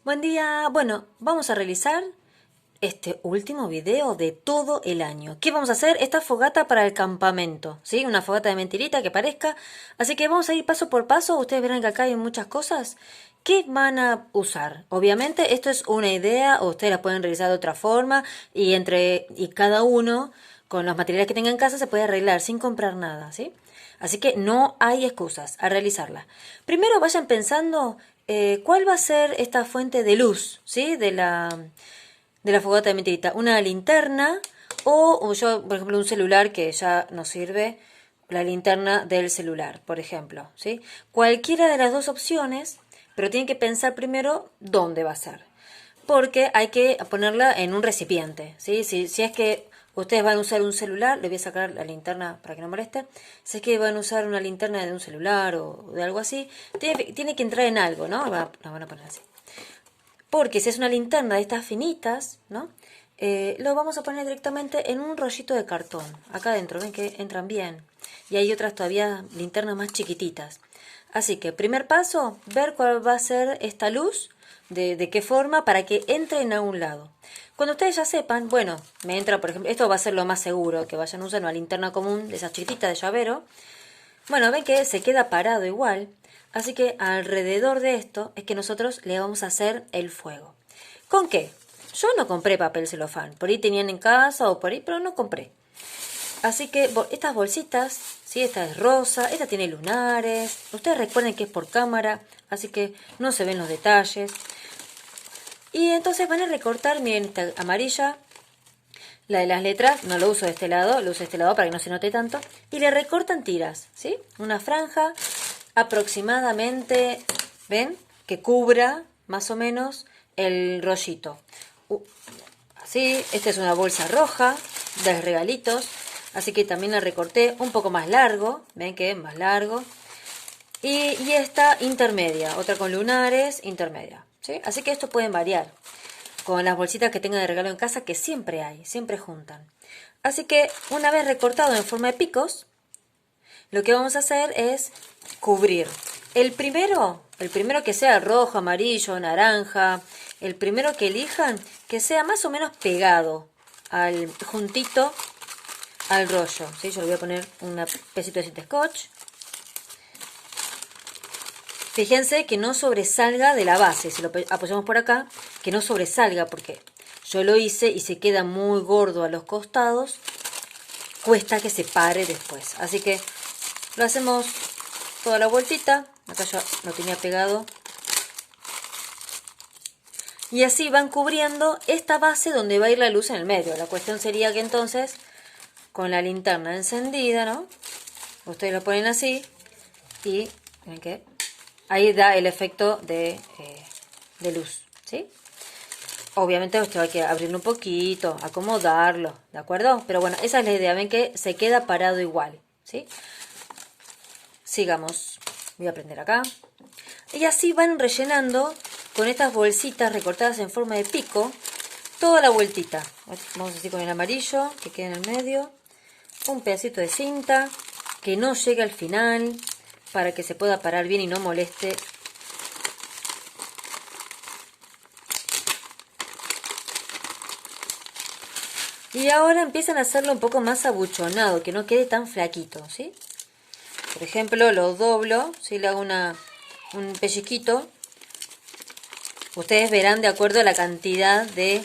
Buen día. Bueno, vamos a realizar este último video de todo el año. ¿Qué vamos a hacer? Esta fogata para el campamento, ¿sí? Una fogata de mentirita que parezca. Así que vamos a ir paso por paso. Ustedes verán que acá hay muchas cosas. ¿Qué van a usar? Obviamente esto es una idea, o ustedes la pueden realizar de otra forma y cada uno con los materiales que tenga en casa se puede arreglar sin comprar nada, ¿sí? Así que no hay excusas a realizarla. Primero vayan pensando cuál va a ser esta fuente de luz, ¿sí? De la fogata de mentirita. Una linterna o yo, por ejemplo, un celular que ya nos sirve, la linterna del celular, por ejemplo, ¿sí? Cualquiera de las dos opciones, pero tienen que pensar primero dónde va a ser. Porque hay que ponerla en un recipiente, ¿sí? Si es que ustedes van a usar un celular, le voy a sacar la linterna para que no moleste. Si es que van a usar una linterna de un celular o de algo así, tiene que entrar en algo, ¿no? La van a poner así. Porque si es una linterna de estas finitas, ¿no? Lo vamos a poner directamente en un rollito de cartón. Acá adentro, ven que entran bien. Y hay otras todavía linternas más chiquititas. Así que, primer paso, ver cuál va a ser esta luz, de qué forma, para que entre en algún lado. Cuando ustedes ya sepan, bueno, me entra, por ejemplo, esto va a ser lo más seguro, que vayan a usar una linterna común, de esas chiquititas de llavero. Bueno, ven que se queda parado igual, así que alrededor de esto es que nosotros le vamos a hacer el fuego. ¿Con qué? Yo no compré papel celofán, por ahí tenían en casa o por ahí, pero no compré. Así que estas bolsitas, ¿sí? Esta es rosa, esta tiene lunares. Ustedes recuerden que es por cámara, así que no se ven los detalles. Y entonces van a recortar, miren esta amarilla, la de las letras, no lo uso de este lado, lo uso de este lado para que no se note tanto. Y le recortan tiras, ¿sí? Una franja aproximadamente, ¿ven? Que cubra más o menos el rollito. Así, esta es una bolsa roja de regalitos. Así que también la recorté un poco más largo, ven que es más largo. Y esta intermedia, otra con lunares, intermedia, ¿sí? Así que esto pueden variar con las bolsitas que tengan de regalo en casa, que siempre hay, siempre juntan. Así que una vez recortado en forma de picos, lo que vamos a hacer es cubrir. El primero que sea rojo, amarillo, naranja, el primero que elijan, que sea más o menos pegado, juntito al rollo, ¿sí? Yo le voy a poner un pedacito de cinta scotch. Fíjense que no sobresalga de la base, si lo apoyamos por acá, que no sobresalga, porque yo lo hice y se queda muy gordo a los costados, cuesta que se pare después. Así que lo hacemos toda la vueltita, acá ya lo tenía pegado. Y así van cubriendo esta base donde va a ir la luz en el medio. La cuestión sería que entonces, con la linterna encendida, ¿no? Ustedes lo ponen así y, ¿ven qué? Ahí da el efecto de luz, ¿sí? Obviamente usted va a que abrirlo un poquito, acomodarlo, ¿de acuerdo? Pero bueno, esa es la idea, ven que se queda parado igual, ¿sí? Sigamos, voy a prender acá. Y así van rellenando con estas bolsitas recortadas en forma de pico toda la vueltita. Vamos así con el amarillo que queda en el medio. Un pedacito de cinta que no llegue al final, para que se pueda parar bien y no moleste. Y ahora empiezan a hacerlo un poco más abuchonado, que no quede tan flaquito, ¿sí? Por ejemplo, lo doblo, ¿sí? Le hago un pellizquito. Ustedes verán de acuerdo a la cantidad de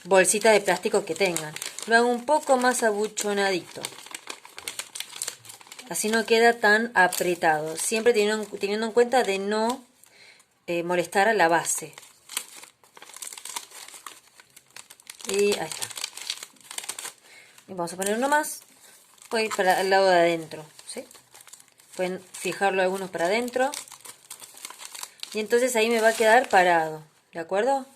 bolsitas de plástico que tengan. Lo hago un poco más abuchonadito. Así no queda tan apretado. Siempre teniendo en cuenta de no molestar a la base. Y ahí está. Y vamos a poner uno más. Voy para el lado de adentro, ¿sí? Pueden fijarlo algunos para adentro. Y entonces ahí me va a quedar parado, ¿de acuerdo?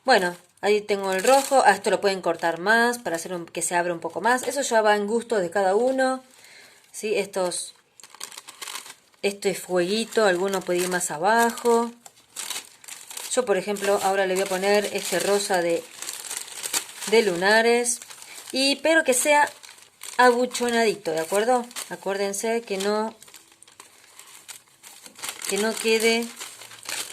Bueno, ahí tengo el rojo. A esto lo pueden cortar más para hacer que se abra un poco más. Eso ya va en gusto de cada uno, ¿sí? Este fueguito, alguno puede ir más abajo. Yo, por ejemplo, ahora le voy a poner este rosa de lunares. Pero que sea abuchonadito, ¿de acuerdo? Acuérdense que no quede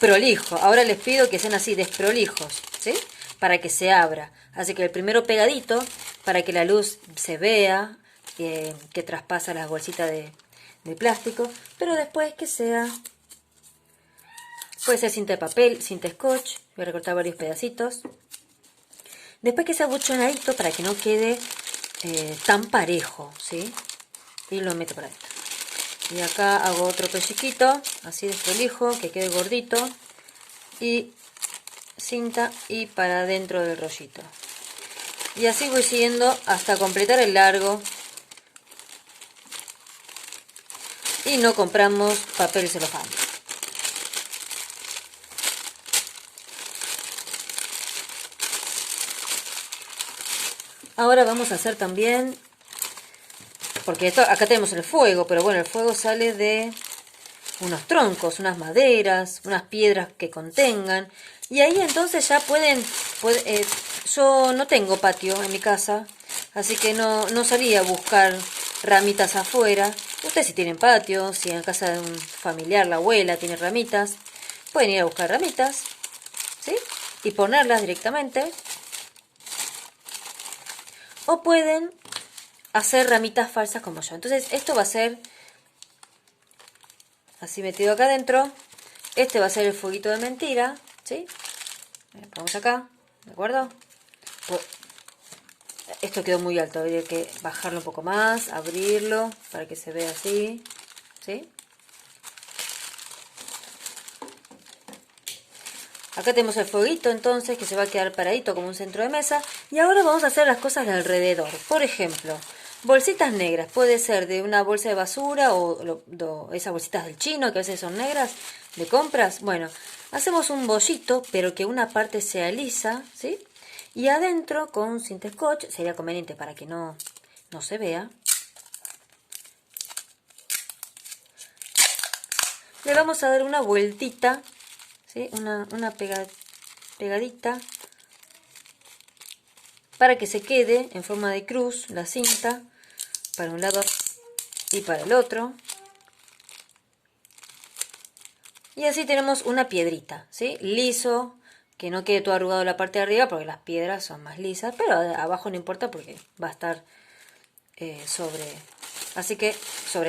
desprolijo. Ahora les pido que sean así, desprolijos, ¿sí? Para que se abra. Así que el primero pegadito, para que la luz se vea, que traspasa las bolsitas de plástico. Pero después que sea, puede ser cinta de papel, cinta scotch. Voy a recortar varios pedacitos. Después que sea buchonadito para que no quede tan parejo, ¿sí? Y lo meto por adentro. Y acá hago otro pellizquito, así desprolijo, que quede gordito. Y cinta y para adentro del rollito. Y así voy siguiendo hasta completar el largo. Y no compramos papel celofán. Ahora vamos a hacer también, porque esto, acá tenemos el fuego, pero bueno, el fuego sale de unos troncos, unas maderas, unas piedras que contengan. Y ahí entonces ya yo no tengo patio en mi casa, así que no salí a buscar ramitas afuera. Ustedes si tienen patio, si en casa de un familiar, la abuela tiene ramitas, pueden ir a buscar ramitas, ¿sí? Y ponerlas directamente. O pueden hacer ramitas falsas como yo. Entonces esto va a ser así metido acá adentro. Este va a ser el fueguito de mentira, ¿sí? Lo ponemos acá, ¿de acuerdo? Esto quedó muy alto, habría que bajarlo un poco más, abrirlo para que se vea así, ¿sí? Acá tenemos el fueguito entonces que se va a quedar paradito como un centro de mesa. Y ahora vamos a hacer las cosas de alrededor. Por ejemplo, bolsitas negras. Puede ser de una bolsa de basura o esas bolsitas del chino que a veces son negras de compras. Bueno, hacemos un bollito pero que una parte sea lisa, ¿sí? Y adentro con cinta scotch, sería conveniente para que no se vea. Le vamos a dar una vueltita, ¿sí? Una pegadita para que se quede en forma de cruz la cinta para un lado y para el otro. Y así tenemos una piedrita, ¿sí? Liso, que no quede todo arrugado la parte de arriba porque las piedras son más lisas, pero abajo no importa porque va a estar sobre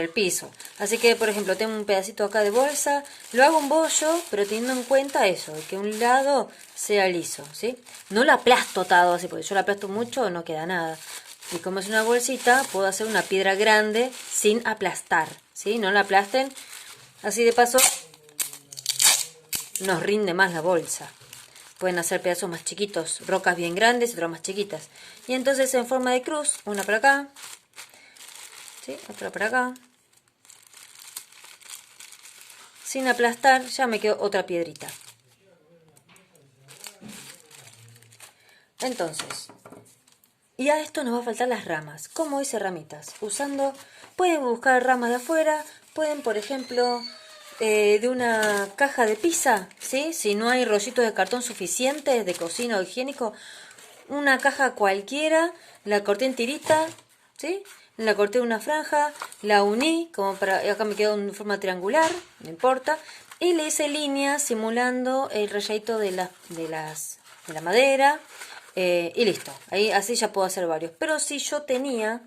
el piso. Así que, por ejemplo, tengo un pedacito acá de bolsa, lo hago un bollo, pero teniendo en cuenta eso, que un lado sea liso, ¿sí? No lo aplasto todo así, porque yo lo aplasto mucho, no queda nada. Y como es una bolsita, puedo hacer una piedra grande sin aplastar, ¿sí? No la aplasten, así de paso nos rinde más la bolsa. Pueden hacer pedazos más chiquitos, rocas bien grandes y otras más chiquitas. Y entonces en forma de cruz, una por acá, ¿sí? Otra por acá. Sin aplastar, ya me quedó otra piedrita. Entonces, y a esto nos va a faltar las ramas. ¿Cómo hice ramitas? Pueden buscar ramas de afuera, pueden, por ejemplo, de una caja de pizza, ¿sí? Si no hay rollitos de cartón suficientes de cocina o higiénico, una caja cualquiera, la corté en tirita, ¿sí? La corté una franja, la uní, acá me quedó en forma triangular, no importa, y le hice líneas simulando el rayito de la madera, y listo. Ahí así ya puedo hacer varios. Pero si yo tenía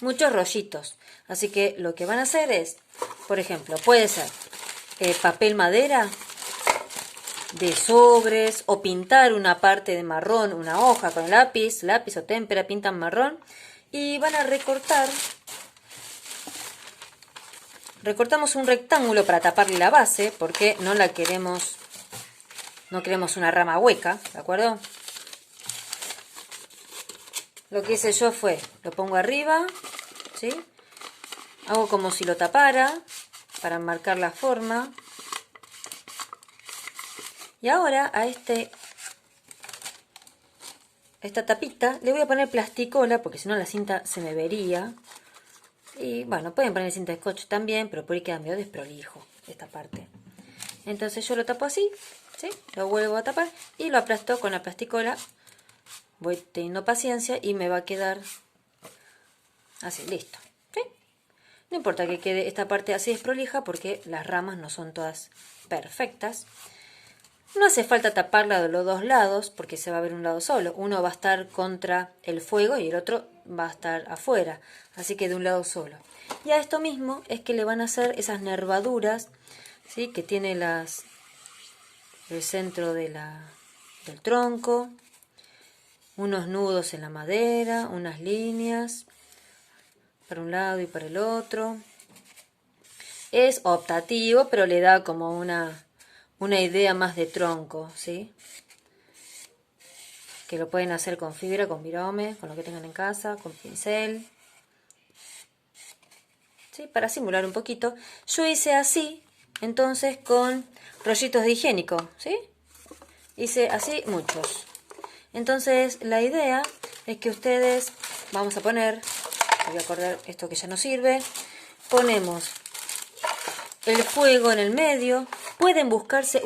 muchos rollitos, así que lo que van a hacer es, por ejemplo, puede ser papel madera de sobres o pintar una parte de marrón, una hoja con lápiz o témpera, pintan marrón y van a recortamos un rectángulo para taparle la base porque no queremos una rama hueca, ¿de acuerdo? Lo que hice yo fue, lo pongo arriba, ¿sí? Hago como si lo tapara para marcar la forma. Y ahora a esta tapita le voy a poner plasticola porque si no la cinta se me vería. Y bueno, pueden poner cinta de scotch también, pero por ahí queda medio desprolijo esta parte. Entonces yo lo tapo así, ¿sí? Lo vuelvo a tapar y lo aplasto con la plasticola. Voy teniendo paciencia y me va a quedar así, listo, ¿sí? No importa que quede esta parte así desprolija porque las ramas no son todas perfectas. No hace falta taparla de los dos lados porque se va a ver un lado solo. Uno va a estar contra el fuego y el otro va a estar afuera. Así que de un lado solo. Y a esto mismo es que le van a hacer esas nervaduras, ¿sí? Que tiene el centro del tronco. Unos nudos en la madera, unas líneas para un lado y para el otro. Es optativo, pero le da como una idea más de tronco, ¿sí? Que lo pueden hacer con fibra, con virome, con lo que tengan en casa, con pincel, ¿sí? Para simular un poquito. Yo hice así, entonces con rollitos de higiénico, ¿sí? Hice así muchos. Entonces la idea es que ustedes, vamos a poner, voy a correr esto que ya no sirve, ponemos el fuego en el medio. Pueden buscarse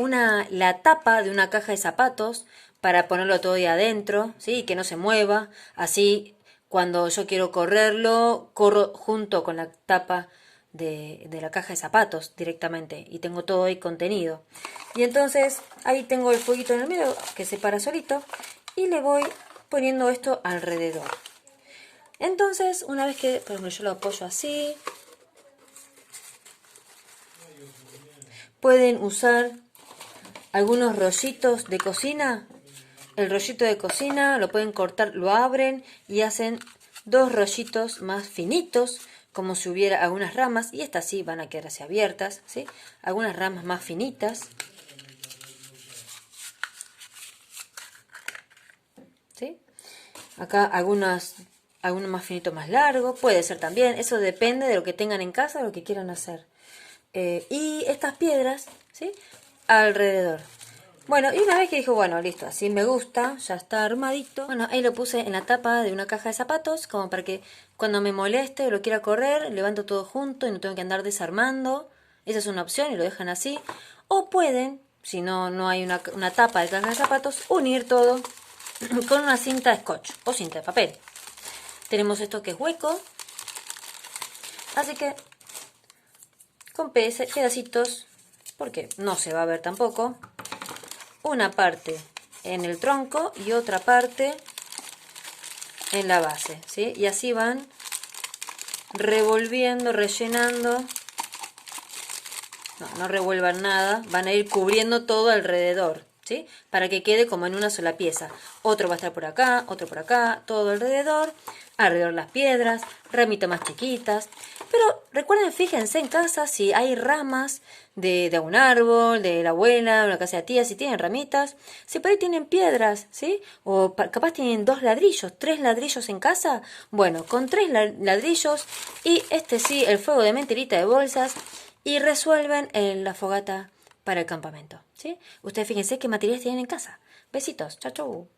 la tapa de una caja de zapatos para ponerlo todo ahí adentro, ¿sí? Que no se mueva. Así, cuando yo quiero correrlo, corro junto con la tapa de la caja de zapatos directamente. Y tengo todo ahí contenido. Y entonces, ahí tengo el fueguito en el medio que se para solito. Y le voy poniendo esto alrededor. Entonces, una vez que, por ejemplo, yo lo apoyo así, pueden usar algunos rollitos de cocina. El rollito de cocina lo pueden cortar, lo abren y hacen dos rollitos más finitos, como si hubiera algunas ramas, y estas sí van a quedar así abiertas, ¿sí? Algunas ramas más finitas, ¿sí? Acá algunos más finitos, más largos, puede ser también, eso depende de lo que tengan en casa, de lo que quieran hacer. Y estas piedras, ¿sí? Alrededor. Bueno, y una vez que dijo, bueno, listo, así me gusta, ya está armadito. Bueno, ahí lo puse en la tapa de una caja de zapatos, como para que cuando me moleste o lo quiera correr, levanto todo junto y no tengo que andar desarmando. Esa es una opción y lo dejan así. O pueden, si no hay una tapa de caja de zapatos, unir todo con una cinta de scotch o cinta de papel. Tenemos esto que es hueco, así que con pedacitos, porque no se va a ver tampoco, una parte en el tronco y otra parte en la base, ¿sí? Y así van revolviendo, rellenando. No revuelvan nada, van a ir cubriendo todo alrededor, ¿sí? Para que quede como en una sola pieza. Otro va a estar por acá, otro por acá, todo alrededor las piedras, ramitas más chiquitas. Pero recuerden, fíjense en casa si hay ramas de algún árbol, de la abuela, de la casa de tía, si tienen ramitas, si por ahí tienen piedras, ¿sí? O capaz tienen 2 ladrillos, 3 ladrillos en casa. Bueno, con 3 ladrillos y sí, el fuego de mentirita de bolsas, y resuelven la fogata para el campamento, ¿sí? Ustedes fíjense qué materiales tienen en casa. Besitos, chau chau.